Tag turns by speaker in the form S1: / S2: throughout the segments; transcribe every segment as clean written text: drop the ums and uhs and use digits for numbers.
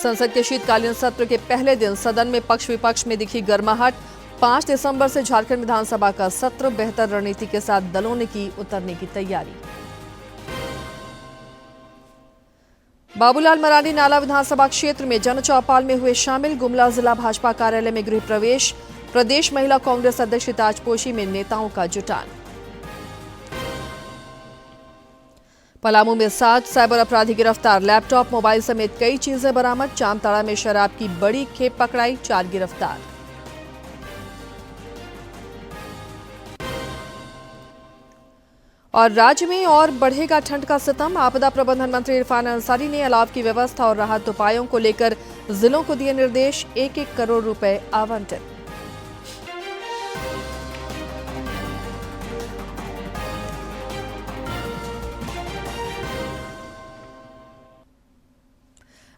S1: संसद के शीतकालीन सत्र के पहले दिन सदन में पक्ष विपक्ष में दिखी गर्माहट। 5 दिसंबर से झारखंड विधानसभा का सत्र, बेहतर रणनीति के साथ दलों ने की उतरने की तैयारी। बाबूलाल मरांडी नाला विधानसभा क्षेत्र में जन चौपाल में हुए शामिल। गुमला जिला भाजपा कार्यालय में गृह प्रवेश। प्रदेश महिला कांग्रेस अध्यक्ष ताजपोशी में नेताओं का जुटान। पलामू में 7 साइबर अपराधी गिरफ्तार। लैपटॉप, मोबाइल समेत कई चीजें बरामद। जामताड़ा में शराब की बड़ी खेप पकड़ाई, 4 गिरफ्तार। और राज्य में और बढ़ेगा ठंड का सितम। आपदा प्रबंधन मंत्री इरफान अंसारी ने अलाव की व्यवस्था और राहत उपायों को लेकर जिलों को दिए निर्देश। 1-1 करोड़ रुपए आवंटित।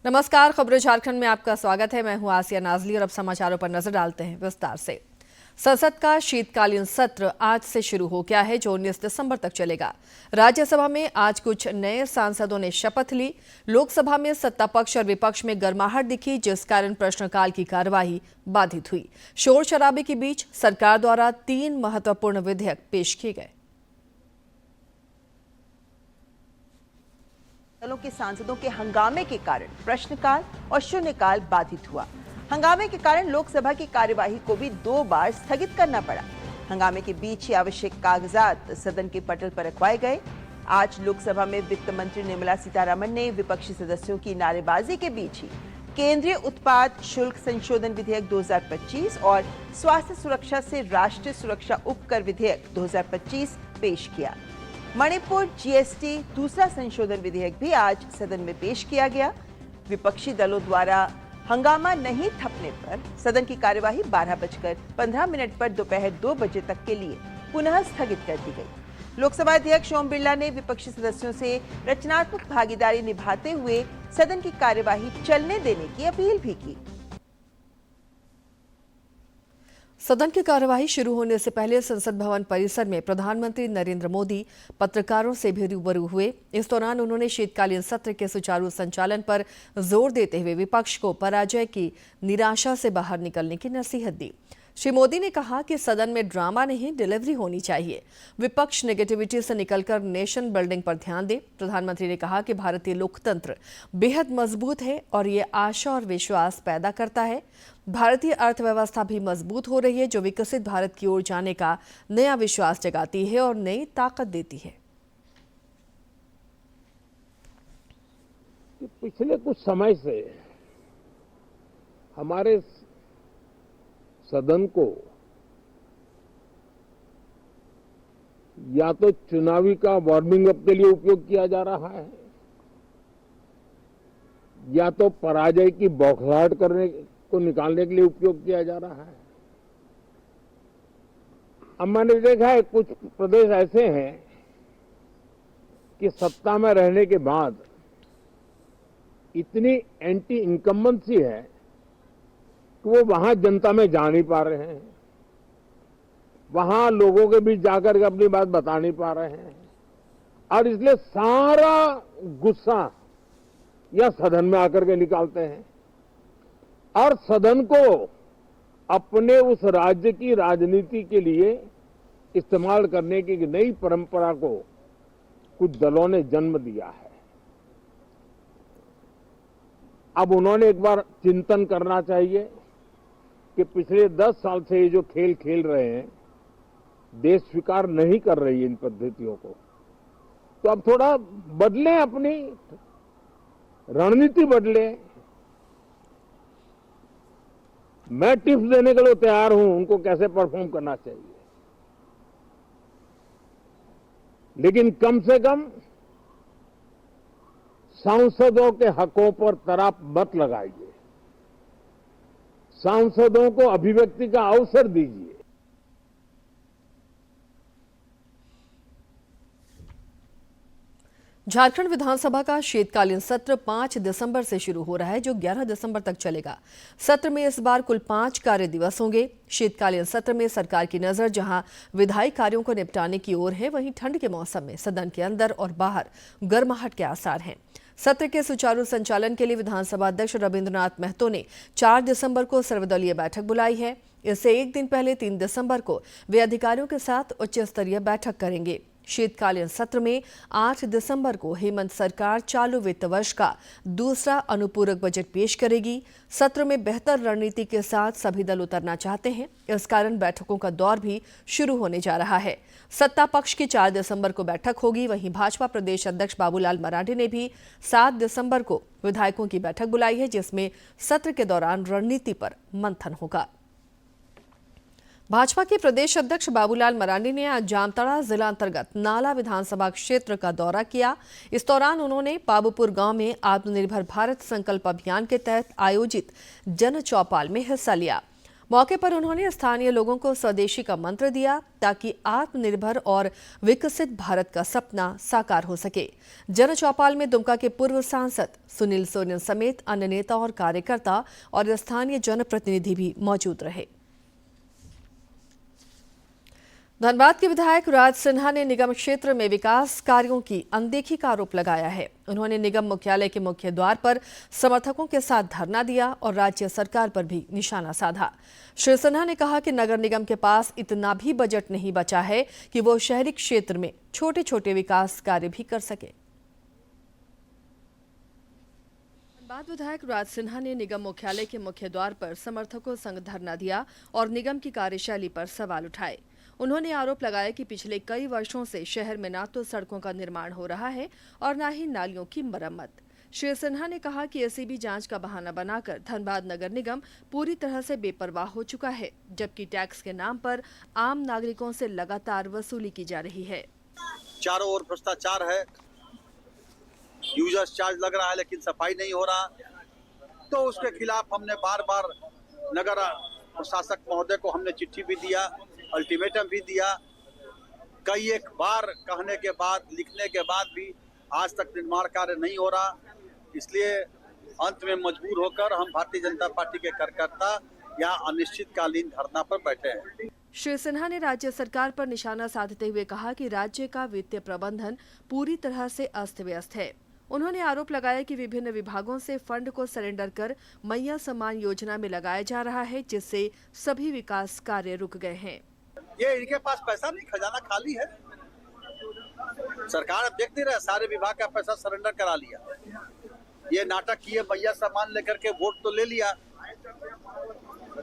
S1: नमस्कार, खबरें झारखंड में आपका स्वागत है। मैं हूं आसिया नाजली और अब समाचारों पर नजर डालते हैं विस्तार से। संसद का शीतकालीन सत्र आज से शुरू हो गया है, जो 19 दिसंबर तक चलेगा। राज्यसभा में आज कुछ नए सांसदों ने शपथ ली। लोकसभा में सत्ता पक्ष और विपक्ष में गर्माहट दिखी, जिस कारण प्रश्नकाल की कार्यवाही बाधित हुई। शोर शराबे के बीच सरकार द्वारा 3 महत्वपूर्ण विधेयक पेश किए गए।
S2: दलों के सांसदों के हंगामे के कारण प्रश्नकाल और शून्यकाल बाधित हुआ। हंगामे के कारण लोकसभा की कार्यवाही को भी 2 बार स्थगित करना पड़ा। हंगामे के बीच ही आवश्यक कागजात सदन के पटल पर रखवाए गए। आज लोकसभा में वित्त मंत्री निर्मला सीतारमण ने विपक्षी सदस्यों की नारेबाजी के बीच ही केंद्रीय उत्पाद शुल्क संशोधन विधेयक 2025 और स्वास्थ्य सुरक्षा से राष्ट्रीय सुरक्षा उपकर विधेयक 2025 पेश किया। मणिपुर जीएसटी दूसरा संशोधन विधेयक भी आज सदन में पेश किया गया। विपक्षी दलों द्वारा हंगामा नहीं थमने पर सदन की कार्यवाही 12:15 पर दोपहर 2 बजे तक के लिए पुनः स्थगित कर दी गई। लोकसभा अध्यक्ष ओम बिरला ने विपक्षी सदस्यों से रचनात्मक भागीदारी निभाते हुए सदन की कार्यवाही चलने देने की अपील भी की।
S1: सदन की कार्यवाही शुरू होने से पहले संसद भवन परिसर में प्रधानमंत्री नरेंद्र मोदी पत्रकारों से भी रूबरू हुए। इस दौरान उन्होंने शीतकालीन सत्र के सुचारू संचालन पर जोर देते हुए विपक्ष को पराजय की निराशा से बाहर निकलने की नसीहत दी। श्री मोदी ने कहा कि सदन में ड्रामा नहीं, डिलीवरी होनी चाहिए। विपक्ष नेगेटिविटी से निकलकर नेशन बिल्डिंग पर ध्यान दे। प्रधानमंत्री ने कहा कि भारतीय लोकतंत्र बेहद मजबूत है और ये आशा और विश्वास पैदा करता है। भारतीय अर्थव्यवस्था भी मजबूत हो रही है, जो विकसित भारत की ओर जाने का नया विश्वास जगाती है और नई ताकत देती है।
S3: पिछले कुछ समय से हमारे सदन को या तो चुनावी का वार्मिंग अप के लिए उपयोग किया जा रहा है, या तो पराजय की बौखलाहट करने को निकालने के लिए उपयोग किया जा रहा है। अब मैंने देखा है कुछ प्रदेश ऐसे हैं कि सत्ता में रहने के बाद इतनी एंटी इनकम्बेंसी है कि वो वहां जनता में जा नहीं पा रहे हैं, वहां लोगों के बीच जाकर के अपनी बात बता नहीं पा रहे हैं, और इसलिए सारा गुस्सा या सदन में आकर के निकालते हैं और सदन को अपने उस राज्य की राजनीति के लिए इस्तेमाल करने की नई परंपरा को कुछ दलों ने जन्म दिया है। अब उन्होंने एक बार चिंतन करना चाहिए कि पिछले 10 साल से ये जो खेल खेल रहे हैं, देश स्वीकार नहीं कर रही है इन पद्धतियों को, तो अब थोड़ा बदलें, अपनी रणनीति बदलें। मैं टिप्स देने के लिए तैयार हूं उनको कैसे परफॉर्म करना चाहिए, लेकिन कम से कम सांसदों के हकों पर तराप मत लगाइए, सांसदों को अभिव्यक्ति का अवसर दीजिए।
S1: झारखंड विधानसभा का शीतकालीन सत्र 5 दिसंबर से शुरू हो रहा है, जो 11 दिसंबर तक चलेगा। सत्र में इस बार कुल 5 कार्य दिवस होंगे। शीतकालीन सत्र में सरकार की नजर जहां विधायी कार्यों को निपटाने की ओर है, वहीं ठंड के मौसम में सदन के अंदर और बाहर गर्माहट के आसार हैं। सत्र के सुचारू संचालन के लिए विधानसभा अध्यक्ष रविंद्रनाथ महतो ने 4 दिसंबर को सर्वदलीय बैठक बुलाई है। इससे एक दिन पहले 3 दिसंबर को वे अधिकारियों के साथ उच्च स्तरीय बैठक करेंगे। शीतकालीन सत्र में 8 दिसंबर को हेमंत सरकार चालू वित्त वर्ष का दूसरा अनुपूरक बजट पेश करेगी। सत्र में बेहतर रणनीति के साथ सभी दल उतरना चाहते हैं, इस कारण बैठकों का दौर भी शुरू होने जा रहा है। सत्ता पक्ष की 4 दिसंबर को बैठक होगी। वहीं भाजपा प्रदेश अध्यक्ष बाबूलाल मरांडी ने भी 7 दिसंबर को विधायकों की बैठक बुलाई है, जिसमें सत्र के दौरान रणनीति पर मंथन होगा। भाजपा के प्रदेश अध्यक्ष बाबूलाल मरांडी ने आज जामताड़ा जिला अंतर्गत नाला विधानसभा क्षेत्र का दौरा किया। इस दौरान उन्होंने बाबूपुर गांव में आत्मनिर्भर भारत संकल्प अभियान के तहत आयोजित जन चौपाल में हिस्सा लिया। मौके पर उन्होंने स्थानीय लोगों को स्वदेशी का मंत्र दिया ताकि आत्मनिर्भर और विकसित भारत का सपना साकार हो सके। जन चौपाल में दुमका के पूर्व सांसद सुनील सोरेन समेत अन्य नेता और कार्यकर्ता और स्थानीय जनप्रतिनिधि भी मौजूद रहे। धनबाद के विधायक राज सिन्हा ने निगम क्षेत्र में विकास कार्यों की अनदेखी का आरोप लगाया है। उन्होंने निगम मुख्यालय के मुख्य द्वार पर समर्थकों के साथ धरना दिया और राज्य सरकार पर भी निशाना साधा। श्री सिन्हा ने कहा कि नगर निगम के पास इतना भी बजट नहीं बचा है कि वो शहरी क्षेत्र में छोटे छोटे विकास कार्य भी कर सके। धनबाद विधायक राज सिन्हा ने निगम मुख्यालय के मुख्य द्वार पर समर्थकों संग धरना दिया और निगम की कार्यशैली पर सवाल उठाए। उन्होंने आरोप लगाया कि पिछले कई वर्षों से शहर में न तो सड़कों का निर्माण हो रहा है और न ही नालियों की मरम्मत। श्री सिन्हा ने कहा कि एसीबी जांच का बहाना बनाकर धनबाद नगर निगम पूरी तरह से बेपरवाह हो चुका है, जबकि टैक्स के नाम पर आम नागरिकों से लगातार वसूली की जा रही है।
S4: चारों ओर भ्रष्टाचार है, यूजर्स चार्ज लग रहा है लेकिन सफाई नहीं हो रहा। तो उसके खिलाफ हमने बार बार नगर प्रशासक महोदय को हमने चिट्ठी भी दिया, अल्टीमेटम भी दिया। कई एक बार कहने के बाद, लिखने के बाद भी आज तक निर्माण कार्य नहीं हो रहा। इसलिए अंत में मजबूर होकर हम भारतीय जनता पार्टी के कार्यकर्ता यहाँ अनिश्चितकालीन धरना पर बैठे हैं।
S1: श्री सिन्हा ने राज्य सरकार पर निशाना साधते हुए कहा कि राज्य का वित्तीय प्रबंधन पूरी तरह से अस्त व्यस्त है। उन्होंने आरोप लगाया कि विभिन्न विभागों से फंड को सरेंडर कर मैया सम्मान योजना में लगाया जा रहा है, जिससे सभी विकास कार्य रुक गए हैं।
S4: ये इनके पास पैसा नहीं, खजाना खाली है। सरकार अब देख नहीं रहा, सारे विभाग का पैसा सरेंडर करा लिया। ये नाटक किए, मैया सम्मान लेकर के वोट तो ले लिया,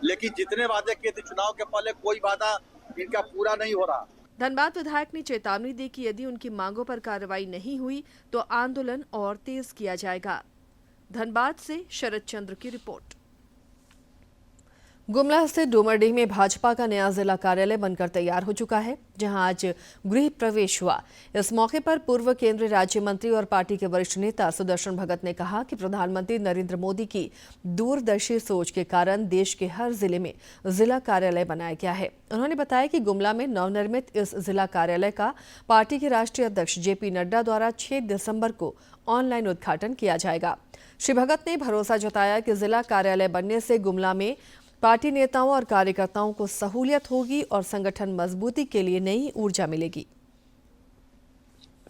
S4: लेकिन जितने वादे किए थे चुनाव के पहले कोई वादा इनका पूरा नहीं हो रहा।
S1: धनबाद विधायक ने चेतावनी दी कि यदि उनकी मांगों पर कार्रवाई नहीं हुई तो आंदोलन और तेज किया जाएगा। धनबाद से शरद चंद्र की रिपोर्ट। गुमला स्थित डूमरडीह में भाजपा का नया जिला कार्यालय बनकर तैयार हो चुका है, जहां आज गृह प्रवेश हुआ। इस मौके पर पूर्व केंद्रीय राज्य मंत्री और पार्टी के वरिष्ठ नेता सुदर्शन भगत ने कहा कि प्रधानमंत्री नरेंद्र मोदी की दूरदर्शी सोच के कारण देश के हर जिले में जिला कार्यालय बनाया गया है। उन्होंने बताया कि गुमला में नवनिर्मित इस जिला कार्यालय का पार्टी के राष्ट्रीय अध्यक्ष जेपी नड्डा द्वारा 6 दिसंबर को ऑनलाइन उद्घाटन किया जाएगा। श्री भगत ने भरोसा जताया कि जिला कार्यालय बनने से गुमला में पार्टी नेताओं और कार्यकर्ताओं को सहूलियत होगी और संगठन मजबूती के लिए नई ऊर्जा मिलेगी।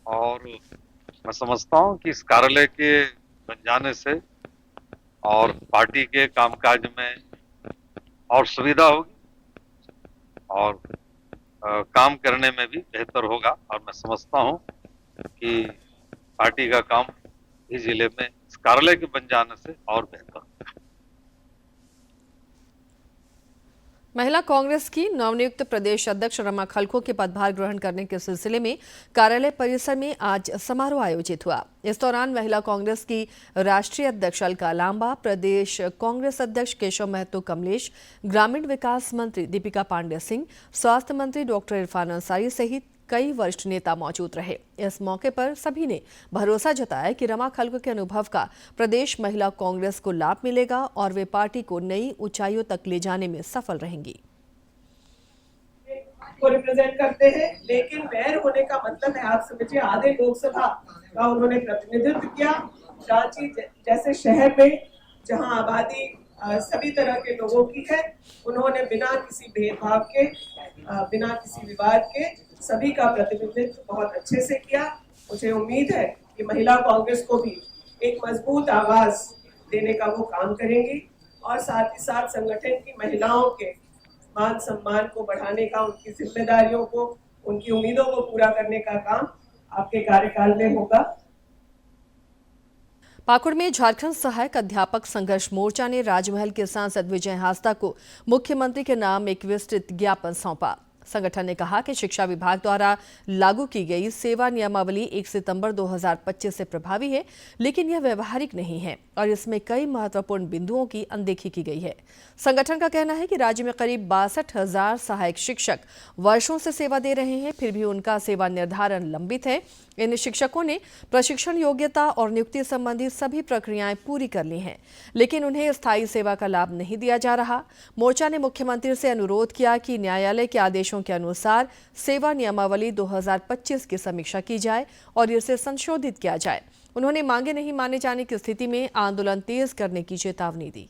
S5: और मैं समझता हूं कि इस कार्यालय के बन जाने से और पार्टी के कामकाज में और सुविधा होगी और काम करने में भी बेहतर होगा। और मैं समझता हूं कि पार्टी का काम इस जिले में इस कार्यालय के बन जाने से और बेहतर होगा।
S1: महिला कांग्रेस की नवनियुक्त प्रदेश अध्यक्ष रमा खलखो के पदभार ग्रहण करने के सिलसिले में कार्यालय परिसर में आज समारोह आयोजित हुआ। इस दौरान महिला कांग्रेस की राष्ट्रीय अध्यक्ष अलका लांबा, प्रदेश कांग्रेस अध्यक्ष केशव महतो कमलेश, ग्रामीण विकास मंत्री दीपिका पांडे सिंह, स्वास्थ्य मंत्री डॉक्टर इरफान अंसारी सहित कई वरिष्ठ नेता मौजूद रहे। इस मौके पर सभी ने भरोसा जताया कि रमा खलखो के अनुभव का प्रदेश महिला कांग्रेस को लाभ मिलेगा और वे पार्टी को नई ऊंचाइयों तक ले जाने में सफल रहेंगी।
S6: को रिप्रेजेंट करते हैं, लेकिन मेयर होने का मतलब है, आप समझिए, आधे लोकसभा का उन्होंने प्रतिनिधित्व किया। रांची जैसे शहर में जहां आबादी सभी तरह के लोगों की है, उन्होंने बिना किसी भेदभाव के, बिना किसी विवाद के सभी का प्रतिनिधित्व बहुत अच्छे से किया। मुझे उम्मीद है कि महिला कांग्रेस को भी एक मजबूत आवाज देने का वो काम करेंगी और साथ ही साथ संगठन की महिलाओं के मान सम्मान को बढ़ाने का, उनकी जिम्मेदारियों को, उनकी उम्मीदों को पूरा करने का काम आपके कार्यकाल में होगा।
S1: पाकुड़ में झारखंड सहायक अध्यापक संघर्ष मोर्चा ने राजमहल के सांसद विजय हांसदा को मुख्यमंत्री के नाम एक विस्तृत ज्ञापन सौंपा। संगठन ने कहा कि शिक्षा विभाग द्वारा लागू की गई सेवा नियमावली 1 सितंबर 2025 से प्रभावी है, लेकिन यह व्यवहारिक नहीं है और इसमें कई महत्वपूर्ण बिंदुओं की अनदेखी की गई है। संगठन का कहना है कि राज्य में करीब 62,000 सहायक शिक्षक वर्षों से सेवा दे रहे हैं, फिर भी उनका सेवा निर्धारण लंबित है। इन शिक्षकों ने प्रशिक्षण योग्यता और नियुक्ति संबंधी सभी प्रक्रियाएं पूरी कर ली हैं, लेकिन उन्हें स्थायी सेवा का लाभ नहीं दिया जा रहा। मोर्चा ने मुख्यमंत्री से अनुरोध किया कि न्यायालय के आदेशों के अनुसार सेवा नियमावली 2025 की समीक्षा की जाए और इसे संशोधित किया जाए। उन्होंने मांगे नहीं माने जाने की स्थिति में आंदोलन तेज करने की चेतावनी दी।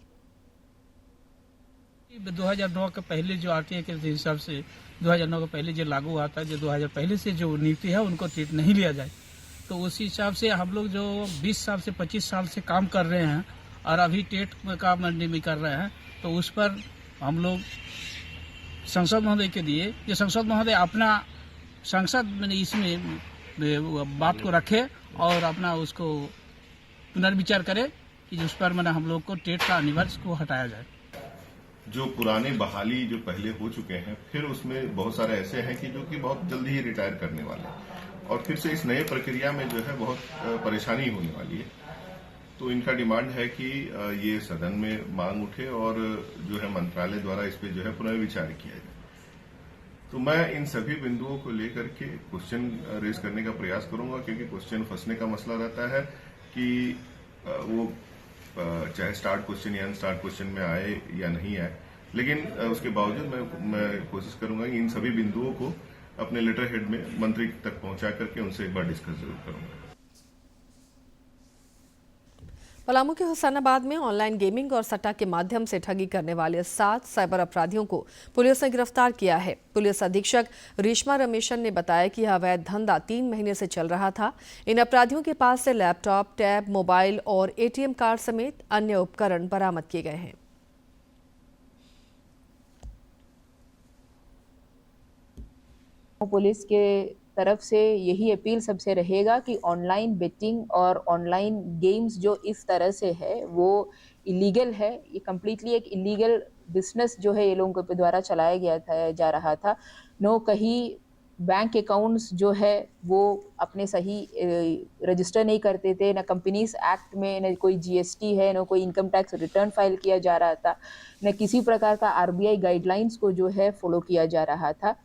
S7: 2009 के पहले जो आरटीए के हिसाब से 2009 के पहले जो लागू हुआ था, जो 2000 पहले से जो नियुक्ति है उनको ट्रीट नहीं लिया जाए, तो उस हिसाब से हम लोग जो 20 साल से 25 साल से काम कर रहे हैं और अभी टेट का मंडी में कर रहे हैं, तो उस पर हम लोग संसद महोदय के दिए, जो संसद महोदय अपना संसद में इसमें बात को रखे और अपना उसको पुनर्विचार करे कि उस पर मैंने हम लोग को टेट का अनिवार्य को हटाया जाए।
S8: जो पुराने बहाली जो पहले हो चुके हैं, फिर उसमें बहुत सारे ऐसे हैं कि जो कि बहुत जल्दी ही रिटायर करने वाले हैं और फिर से इस नए प्रक्रिया में जो है बहुत परेशानी होने वाली है। तो इनका डिमांड है कि ये सदन में मांग उठे और जो है मंत्रालय द्वारा इस पे जो है पुनर्विचार किया जाए। तो मैं इन सभी बिंदुओं को लेकर के क्वेश्चन रेज करने का प्रयास करूंगा, क्योंकि क्वेश्चन फंसने का मसला रहता है कि वो चाहे स्टार्ट क्वेश्चन या अनस्टार्ट क्वेश्चन में आए या नहीं आए, लेकिन उसके बावजूद मैं कोशिश करूंगा कि इन सभी बिंदुओं को अपने लेटर हेड में मंत्री तक पहुंचा करके उनसे एक बार डिस्कस जरूर करूंगा।
S1: पलामू के हुसैनाबाद में ऑनलाइन गेमिंग और सट्टा के माध्यम से ठगी करने वाले 7 साइबर अपराधियों को पुलिस ने गिरफ्तार किया है। पुलिस अधीक्षक रेशमा रमेशन ने बताया कि यह अवैध धंधा 3 महीने से चल रहा था। इन अपराधियों के पास से लैपटॉप, टैब, मोबाइल और एटीएम कार्ड समेत अन्य उपकरण बरामद किए गए हैं।
S9: पुलिस के तरफ से यही अपील सबसे रहेगा कि ऑनलाइन बेटिंग और ऑनलाइन गेम्स जो इस तरह से है वो इलीगल है। ये कम्प्लीटली एक इलीगल बिजनेस जो है ये लोगों के द्वारा चलाया गया था, जा रहा था। नो कहीं बैंक अकाउंट्स जो है वो अपने सही रजिस्टर नहीं करते थे, ना कंपनीज एक्ट में न कोई जीएसटी है, न कोई इनकम टैक्स रिटर्न फाइल किया जा रहा था, न किसी प्रकार का आरबीआई गाइडलाइंस को जो है फॉलो किया जा रहा था।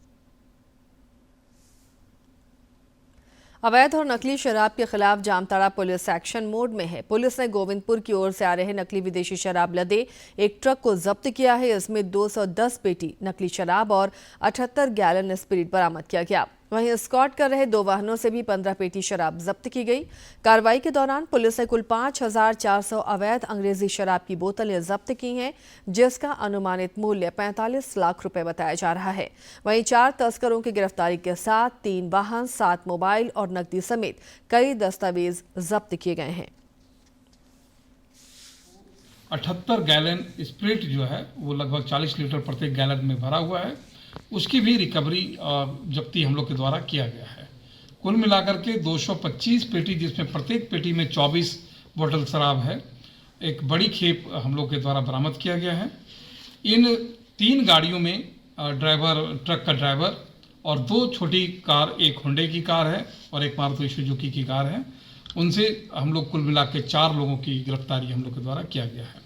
S1: अवैध और नकली शराब के खिलाफ जामताड़ा पुलिस एक्शन मोड में है। पुलिस ने गोविंदपुर की ओर से आ रहे नकली विदेशी शराब लदे एक ट्रक को जब्त किया है। इसमें 210 पेटी नकली शराब और 78 गैलन स्पिरिट बरामद किया गया। वहीं स्कॉट कर रहे 2 वाहनों से भी 15 पेटी शराब जब्त की गई। कार्रवाई के दौरान पुलिस ने कुल 5,400 अवैध अंग्रेजी शराब की बोतलें जब्त की हैं, जिसका अनुमानित मूल्य 45 लाख रुपए बताया जा रहा है। वहीं 4 तस्करों की गिरफ्तारी के साथ 3 वाहन, 7 मोबाइल और नकदी समेत कई दस्तावेज जब्त किए गए हैं।
S10: 78 गैलन स्पिरिट जो है वो लगभग 40 लीटर प्रत्येक गैलन में भरा हुआ है, उसकी भी रिकवरी जब्ती हम लोग के द्वारा किया गया है। कुल मिलाकर के 225 पेटी, जिसमें प्रत्येक पेटी में 24 बोतल शराब है, एक बड़ी खेप हम लोग के द्वारा बरामद किया गया है। इन 3 गाड़ियों में ट्रक का ड्राइवर और 2 छोटी कार, एक होंडे की कार है और एक मारुति सुजुकी की कार है, उनसे हम लोग कुल मिला के 4 लोगों की गिरफ्तारी हम लोग के द्वारा किया गया है।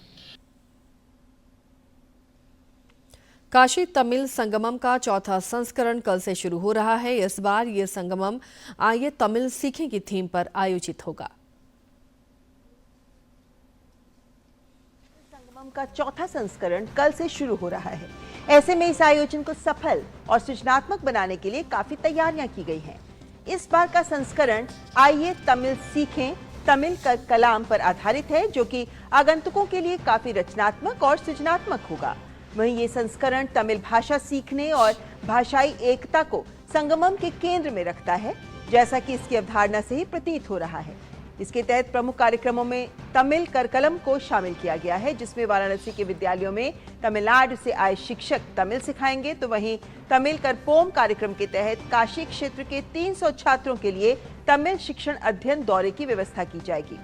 S1: काशी तमिल संगमम का 4था संस्करण कल से शुरू हो रहा है। इस बार ये संगमम आइए तमिल सीखें की थीम पर आयोजित होगा।
S2: संगमम का 4था संस्करण कल से शुरू हो रहा है। ऐसे में इस आयोजन को सफल और सृजनात्मक बनाने के लिए काफी तैयारियां की गई हैं। इस बार का संस्करण आइए तमिल सीखें तमिल का कलाम पर आधारित है, जो कि आगंतुकों के लिए काफी रचनात्मक और सृजनात्मक होगा। वहीं ये संस्करण तमिल भाषा सीखने और भाषाई एकता को संगमम के केंद्र में रखता है, जैसा कि इसकी अवधारणा से ही प्रतीत हो रहा है। इसके तहत प्रमुख कार्यक्रमों में तमिल करकलम को शामिल किया गया है, जिसमें वाराणसी के विद्यालयों में तमिलनाडु से आए शिक्षक तमिल सिखाएंगे, तो वहीं तमिल करपोम कार्यक्रम के तहत काशी क्षेत्र के 300 छात्रों के लिए तमिल शिक्षण अध्ययन दौरे की व्यवस्था की जाएगी।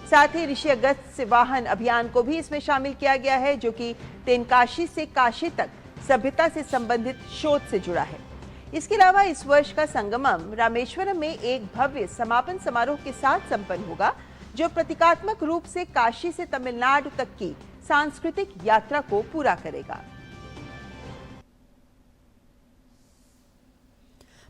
S2: साथ ही ऋषि अगस्त्य वाहन अभियान को भी इसमें शामिल किया गया है, जो कि तेनकाशी से काशी तक सभ्यता से संबंधित शोध से जुड़ा है। इसके अलावा इस वर्ष का संगमम रामेश्वरम में एक भव्य समापन समारोह के साथ संपन्न होगा, जो प्रतीकात्मक रूप से काशी से तमिलनाडु तक की सांस्कृतिक यात्रा को पूरा करेगा।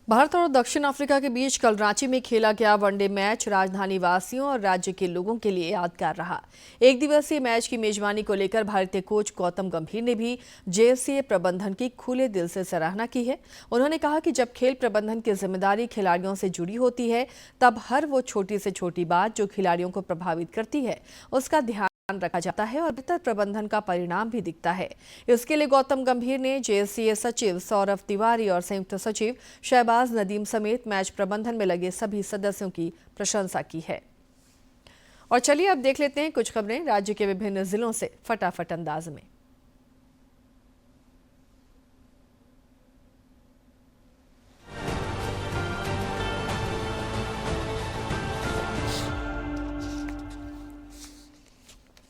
S1: भारत और दक्षिण अफ्रीका के बीच कल रांची में खेला गया वनडे मैच राजधानी वासियों और राज्य के लोगों के लिए यादगार रहा। एक दिवसीय मैच की मेजबानी को लेकर भारतीय कोच गौतम गंभीर ने भी जेएससीए प्रबंधन की खुले दिल से सराहना की है। उन्होंने कहा कि जब खेल प्रबंधन की जिम्मेदारी खिलाड़ियों से जुड़ी होती है, तब हर वो छोटी से छोटी बात जो खिलाड़ियों को प्रभावित करती है, उसका ध्यान रखा जाता है और बेहतर प्रबंधन का परिणाम भी दिखता है। इसके लिए गौतम गंभीर ने जेएससीए सचिव सौरभ तिवारी और संयुक्त सचिव शहबाज नदीम समेत मैच प्रबंधन में लगे सभी सदस्यों की प्रशंसा की है। और चलिए अब देख लेते हैं कुछ खबरें राज्य के विभिन्न जिलों से फटाफट अंदाज में।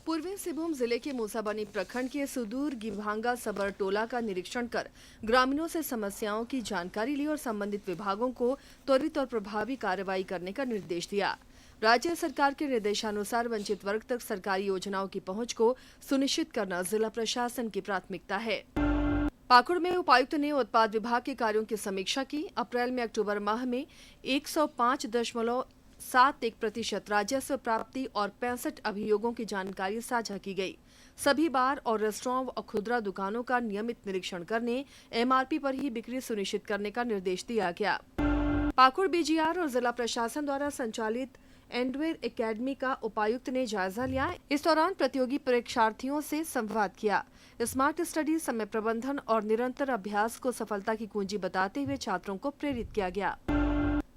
S1: पूर्वी सिंहभूम जिले के मूसाबनी प्रखंड के सुदूर गिभांगा सबर टोला का निरीक्षण कर ग्रामीणों से समस्याओं की जानकारी ली और संबंधित विभागों को त्वरित और प्रभावी कार्रवाई करने का निर्देश दिया। राज्य सरकार के निर्देशानुसार वंचित वर्ग तक सरकारी योजनाओं की पहुंच को सुनिश्चित करना जिला प्रशासन की प्राथमिकता है। पाकुड़ में उपायुक्त ने उत्पाद विभाग के कार्यों की समीक्षा की। अप्रैल में अक्टूबर माह में 105.71% राजस्व प्राप्ति और 65 अभियोगों की जानकारी साझा की गई। सभी बार और रेस्टोरेंट और खुदरा दुकानों का नियमित निरीक्षण करने, एमआरपी पर ही बिक्री सुनिश्चित करने का निर्देश दिया गया। पाकुड़ बीजीआर और जिला प्रशासन द्वारा संचालित एंडवेयर एकेडमी का उपायुक्त ने जायजा लिया। इस दौरान प्रतियोगी परीक्षार्थियों से संवाद किया। स्मार्ट स्टडी, समय प्रबंधन और निरंतर अभ्यास को सफलता की कुंजी बताते हुए छात्रों को प्रेरित किया गया।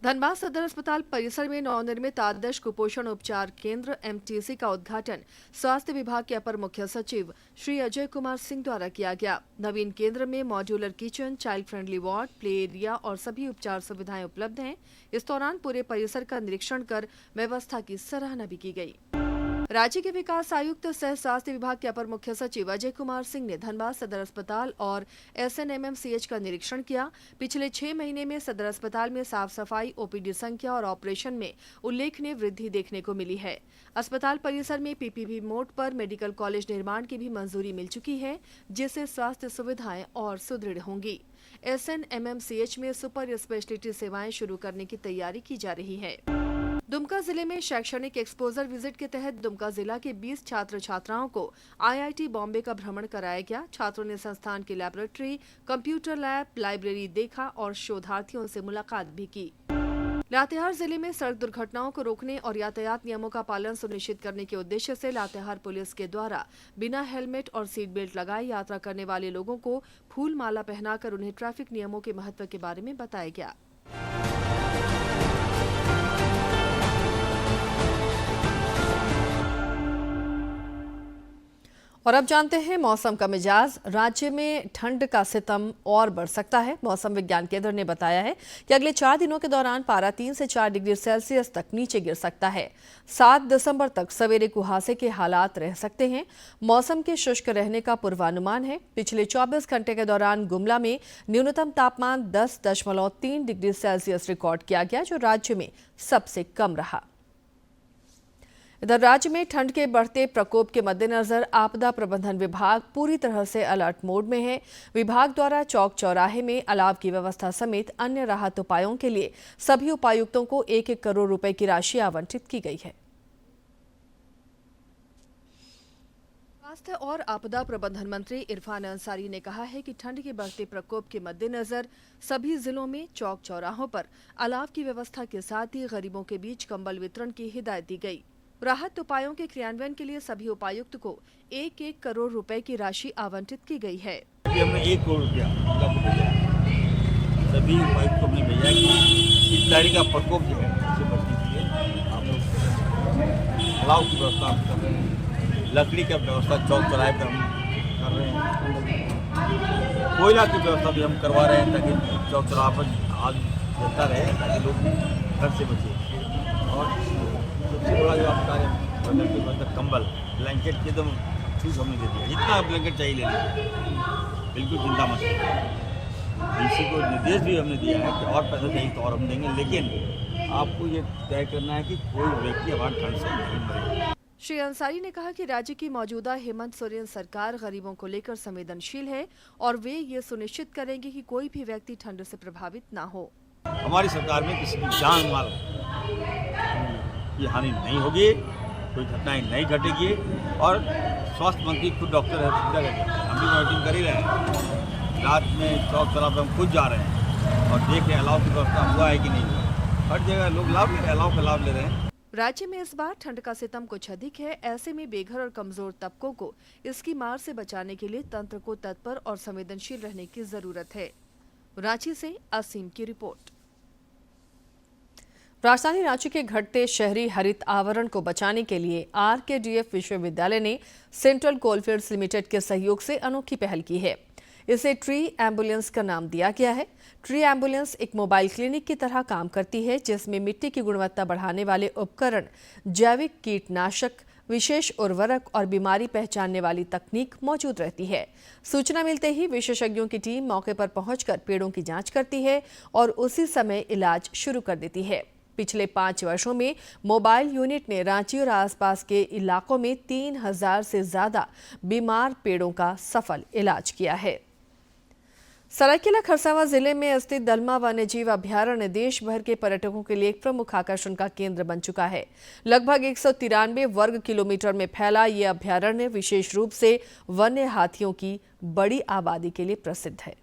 S1: धनबाद सदर अस्पताल परिसर में नवनिर्मित आदर्श कुपोषण उपचार केंद्र एमटीसी का उद्घाटन स्वास्थ्य विभाग के अपर मुख्य सचिव श्री अजय कुमार सिंह द्वारा किया गया। नवीन केंद्र में modular kitchen, child friendly ward, play area और सभी उपचार सुविधाएं उपलब्ध हैं। इस दौरान पूरे परिसर का निरीक्षण कर व्यवस्था की सराहना भी की गई। राज्य के विकास आयुक्त सह स्वास्थ्य विभाग के अपर मुख्य सचिव अजय कुमार सिंह ने धनबाद सदर अस्पताल और एसएनएमएमसीएच का निरीक्षण किया। पिछले 6 महीने में सदर अस्पताल में साफ सफाई, ओपीडी संख्या और ऑपरेशन में उल्लेखनीय वृद्धि देखने को मिली है। अस्पताल परिसर में पीपीपी मोड पर मेडिकल कॉलेज निर्माण की भी मंजूरी मिल चुकी है, जिससे स्वास्थ्य सुविधाएं और सुदृढ़ होंगी। एसएनएमएमसीएच में सुपर स्पेशलिटी सेवाएं शुरू करने की तैयारी की जा रही है। दुमका जिले में शैक्षणिक एक्सपोजर विजिट के तहत दुमका जिला के 20 छात्र छात्राओं को आईआईटी बॉम्बे का भ्रमण कराया गया। छात्रों ने संस्थान की लैबोरेटरी, कंप्यूटर लैब, लाइब्रेरी देखा और शोधार्थियों से मुलाकात भी की। लातेहार जिले में सड़क दुर्घटनाओं को रोकने और यातायात नियमों का पालन सुनिश्चित करने के उद्देश्य से लातेहार पुलिस के द्वारा बिना हेलमेट और सीट बेल्ट लगाए यात्रा करने वाले लोगों को फूल माला पहनाकर उन्हें ट्रैफिक नियमों के महत्व के बारे में बताया गया। और अब जानते हैं मौसम का मिजाज। राज्य में ठंड का सितम और बढ़ सकता है। मौसम विज्ञान केंद्र ने बताया है कि अगले 4 दिनों के दौरान पारा 3 से 4 डिग्री सेल्सियस तक नीचे गिर सकता है। 7 दिसंबर तक सवेरे कुहासे के हालात रह सकते हैं। मौसम के शुष्क रहने का पूर्वानुमान है। पिछले 24 घंटे के दौरान गुमला में न्यूनतम तापमान 10.3 डिग्री सेल्सियस रिकॉर्ड किया गया, जो राज्य में सबसे कम रहा। इधर राज्य में ठंड के बढ़ते प्रकोप के मद्देनजर आपदा प्रबंधन विभाग पूरी तरह से अलर्ट मोड में है। विभाग द्वारा चौक चौराहे में अलाव की व्यवस्था समेत अन्य राहत उपायों के लिए सभी उपायुक्तों को 1-1 करोड़ रुपए की राशि आवंटित की गई है। स्वास्थ्य और आपदा प्रबंधन मंत्री इरफान अंसारी ने कहा है कि ठंड के बढ़ते प्रकोप के मद्देनजर सभी जिलों में चौक चौराहों पर अलाव की व्यवस्था के साथ ही गरीबों के बीच कंबल वितरण की हिदायत दी गई। राहत उपायों के क्रियान्वयन के लिए सभी उपायुक्त को 1-1 करोड़ रुपए की राशि आवंटित की गई है।
S11: हमने 1 करोड़ रुपया भेजा, सभी उपायुक्त को हमने भेजा कि शीतलहरी का प्रकोप जो है उससे बचने के लिए आप लोग अलाव की व्यवस्था हम कर रहे हैं, लकड़ी का व्यवस्था चौक चौराहे पर हम कर रहे हैं, कोयला की व्यवस्था भी हम करवा रहे हैं ताकि चौक चौराहे पर आग जलता रहे, ताकि लोग घर से बचे। और सबसे बड़ा जो आप कार्य बदल के बदल कंबल ब्लैंकेट की एकदम छूट हमने दे दिया, जितना ब्लैंकेट चाहिए ले लीजिए, बिल्कुल चिंता मत करिए। डीसी को निर्देश भी हमने दिया है कि और पैसा चाहिए तो और हम देंगे, लेकिन आपको ये तय करना है कि कोई व्यक्ति हमारे ठंड से नहीं मरे।
S1: श्री अंसारी ने कहा कि राज्य की मौजूदा हेमंत सोरेन सरकार गरीबों को लेकर संवेदनशील है और वे ये सुनिश्चित करेंगे कि कोई भी व्यक्ति ठंड से प्रभावित न हो।
S11: हमारी सरकार में किसी की जान माल की हानि नहीं होगी, कोई घटनाएं नहीं घटेगी, और स्वास्थ्य मंत्री खुद डॉक्टर है, हम भी मॉनिटरिंग कर ही रहे हैं। रात में चौक चौराहे पर हम खुद जा रहे हैं और देख रहे हैं अलाव की व्यवस्था हुआ है कि नहीं हुआ। हर जगह लोग लाभ ले रहे हैं, अलाव का लाभ ले रहे हैं।
S1: राज्य में इस बार ठंड का सितम कुछ अधिक है। ऐसे में बेघर और कमजोर तबकों को इसकी मार से बचाने के लिए तंत्र को तत्पर और संवेदनशील रहने की जरूरत है। रांची से असीम की रिपोर्ट। राजधानी रांची के घटते शहरी हरित आवरण को बचाने के लिए RKDF विश्वविद्यालय ने सेंट्रल कोलफील्ड्स लिमिटेड के सहयोग से अनोखी पहल की है। इसे ट्री एम्बुलेंस का नाम दिया गया है। ट्री एम्बुलेंस एक मोबाइल क्लिनिक की तरह काम करती है, जिसमें मिट्टी की गुणवत्ता बढ़ाने वाले उपकरण, जैविक कीटनाशक, विशेष उर्वरक और बीमारी पहचानने वाली तकनीक मौजूद रहती है। सूचना मिलते ही विशेषज्ञों की टीम मौके पर पहुंचकर पेड़ों की जांच करती है और उसी समय इलाज शुरू कर देती है। पिछले 5 वर्षों में मोबाइल यूनिट ने रांची और आसपास के इलाकों में 3000 से ज्यादा बीमार पेड़ों का सफल इलाज किया है। सरायकेला खरसावां जिले में स्थित दलमा वन्यजीव अभयारण्य देश भर के पर्यटकों के लिए एक प्रमुख आकर्षण का केंद्र बन चुका है। लगभग 193 वर्ग किलोमीटर में फैला ये अभयारण्य विशेष रूप से वन्य हाथियों की बड़ी आबादी के लिए प्रसिद्ध है।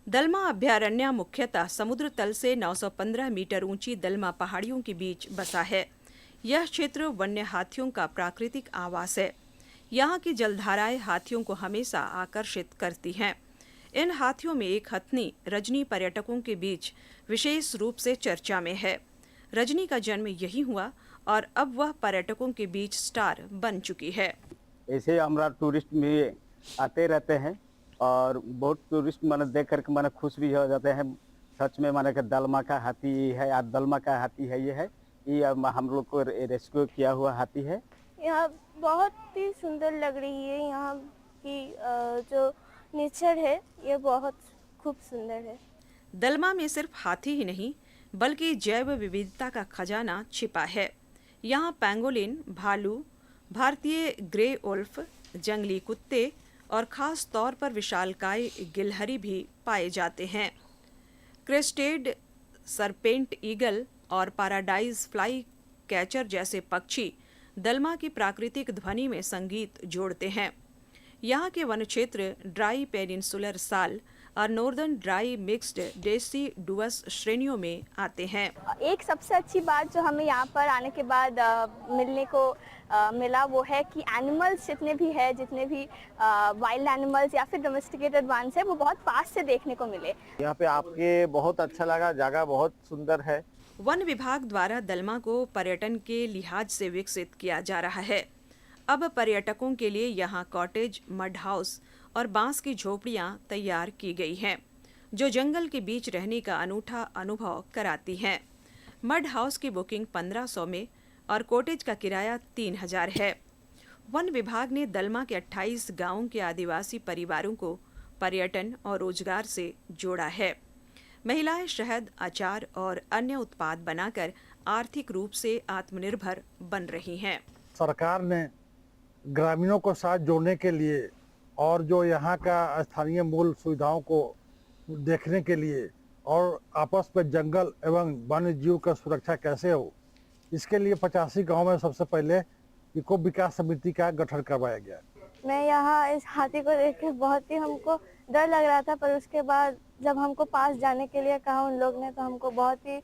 S12: दलमा अभयारण्य मुख्यतः समुद्र तल से 915 मीटर ऊंची दलमा पहाड़ियों के बीच बसा है। यह क्षेत्र वन्य हाथियों का प्राकृतिक आवास है। यहाँ की जलधाराएं हाथियों को हमेशा आकर्षित करती हैं। इन हाथियों में एक हथनी रजनी पर्यटकों के बीच विशेष रूप से चर्चा में है। रजनी का जन्म यही हुआ और अब वह पर्यटकों के बीच स्टार बन चुकी है।
S13: ऐसे हमारा टूरिस्ट में आते रहते हैं और बहुत टूरिस्ट माने देख करके माने खुश भी हो जाते हैं। सच में माने कि दलमा का हाथी है या दलमा का हाथी है, ये हम लोग को रेस्क्यू किया हुआ हाथी है।
S14: यहाँ बहुत ही सुंदर लग रही है। यहाँ की जो नेचर है ये बहुत खूब सुंदर है।
S12: दलमा में सिर्फ हाथी ही नहीं बल्कि जैव विविधता का खजाना छिपा है। यहाँ पैंगोलिन, भालू, भारतीय ग्रे वुल्फ, जंगली कुत्ते और खास तौर पर विशालकाय गिलहरी भी पाए जाते हैं। क्रेस्टेड सरपेंट ईगल और पैराडाइज फ्लाई कैचर जैसे पक्षी दलमा की प्राकृतिक ध्वनि में संगीत जोड़ते हैं। यहाँ के वन क्षेत्र ड्राई पेनिनसुलर साल और नॉर्दर्न ड्राई मिक्स्ड डेसिडुअस श्रेणियों में आते हैं।
S14: एक सबसे अच्छी बात जो हमें यहाँ पर आने के बाद मिलने को मिला वो है कि एनिमल्स जितने भी है, जितने भी वाइल्ड एनिमल्स या फिर डोमेस्टिकेटेड वंस है, वो बहुत पास से देखने को मिले।
S13: यहाँ पे आपके बहुत अच्छा लगा, जगह बहुत सुंदर है।
S12: वन विभाग द्वारा दलमा को पर्यटन के लिहाज से विकसित किया जा रहा है। अब पर्यटकों के लिए यहाँ कॉटेज, मड हाउस और बांस की झोपड़ियाँ तैयार की गई हैं, जो जंगल के बीच रहने का अनूठा अनुभव कराती हैं। मड हाउस की बुकिंग 1500 में और कॉटेज का किराया 3000 है। वन विभाग ने दलमा के 28 गांवों के आदिवासी परिवारों को पर्यटन और रोजगार से जोड़ा है। महिलाएं शहद, अचार और अन्य उत्पाद बनाकर आर्थिक रूप से आत्मनिर्भर बन रही हैं।
S15: सरकार ने ग्रामीणों को साथ जोड़ने के लिए और जो यहाँ का स्थानीय मूल सुविधाओं को देखने के लिए और आपस में जंगल एवं वन्य जीव का सुरक्षा कैसे हो, इसके लिए 85 गांव में सबसे पहले इको विकास समिति का गठन करवाया गया।
S14: मैं यहाँ इस हाथी को देख के बहुत ही हमको डर लग रहा था, पर उसके बाद जब हमको पास जाने के लिए कहा उन लोग ने, तो हमको बहुत ही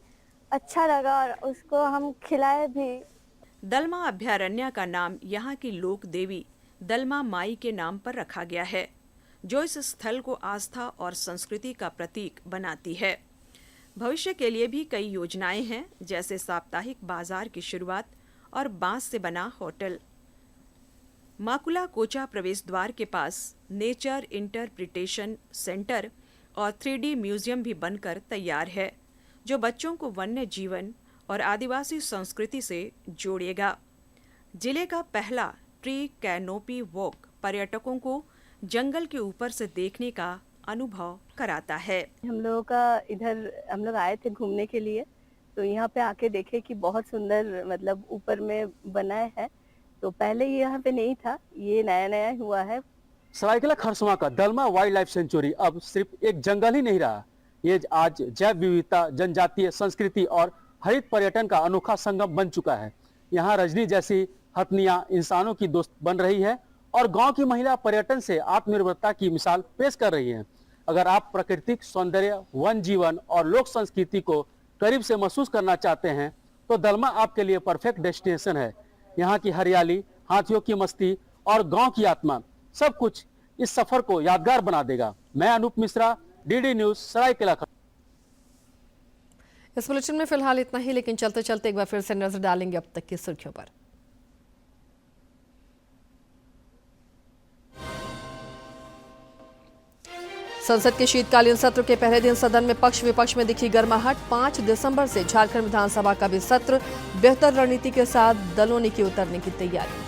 S14: अच्छा लगा और उसको हम खिलाए भी।
S12: दलमा अभयारण्य का नाम यहाँ की लोक देवी दलमा माई के नाम पर रखा गया है, जो इस स्थल को आस्था और संस्कृति का प्रतीक बनाती है। भविष्य के लिए भी कई योजनाएं हैं, जैसे साप्ताहिक बाजार की शुरुआत और बांस से बना होटल। माकुला कोचा प्रवेश द्वार के पास नेचर इंटरप्रिटेशन सेंटर और 3D म्यूजियम भी बनकर तैयार है, जो बच्चों को वन्य जीवन और आदिवासी संस्कृति से जोड़ेगा। जिले का पहला ट्री कैनोपी वॉक पर्यटकों को जंगल के ऊपर से देखने का अनुभव कराता है।
S16: हम लोगों का इधर हम लोग आए थे घूमने के लिए, तो यहाँ पे आके देखे कि बहुत सुंदर मतलब ऊपर में बनाया है, तो पहले ये यहाँ पे नहीं था, ये नया नया हुआ है।
S17: सरायकेला खरसवां का दलमा वाइल्ड लाइफ सेंचुरी अब सिर्फ एक जंगल ही नहीं रहा, ये आज जैव विविधता, जनजातीय संस्कृति और हरित पर्यटन का अनोखा संगम बन चुका है। यहाँ रजनी जैसी हथनियां इंसानों की दोस्त बन रही है और गांव की महिला पर्यटन से आत्मनिर्भरता की मिसाल पेश कर रही हैं। अगर आप प्राकृतिक सौंदर्य, वन जीवन और लोक संस्कृति को करीब से महसूस करना चाहते हैं तो दलमा आपके लिए परफेक्ट डेस्टिनेशन है। यहाँ की हरियाली, हाथियों की मस्ती और गांव की आत्मा, सब कुछ इस सफर को यादगार बना देगा। मैं अनूप मिश्रा, डीडी न्यूज, सरायकेला।
S1: इस बुलेटिन में फिलहाल इतना ही, लेकिन चलते चलते एक बार फिर से नजर डालेंगे अब तक की सुर्खियों पर। संसद के शीतकालीन सत्र के पहले दिन सदन में पक्ष विपक्ष में दिखी गर्माहट। 5 दिसंबर से झारखंड विधानसभा का भी सत्र, बेहतर रणनीति के साथ दलों ने की उतरने की तैयारी।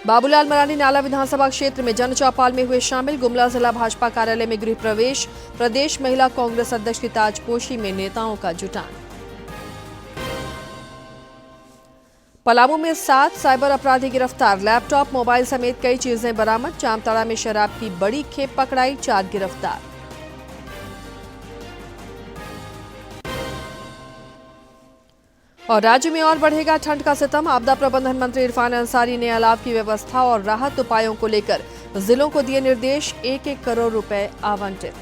S1: बाबूलाल मरांडी नाला विधानसभा क्षेत्र में जनचौपाल में हुए शामिल। गुमला जिला भाजपा कार्यालय में गृह प्रवेश। प्रदेश महिला कांग्रेस अध्यक्ष की ताजपोशी में नेताओं का जुटान। पलामू में 7 साइबर अपराधी गिरफ्तार। लैपटॉप, मोबाइल समेत कई चीजें बरामद। जामताड़ा में शराब की बड़ी खेप पकड़ाई, 4 गिरफ्तार। और राज्य में और बढ़ेगा ठंड का सितम। आपदा प्रबंधन मंत्री इरफान अंसारी ने अलाव की व्यवस्था और राहत उपायों को लेकर जिलों को दिए निर्देश। 1-1 करोड़ रुपए आवंटित।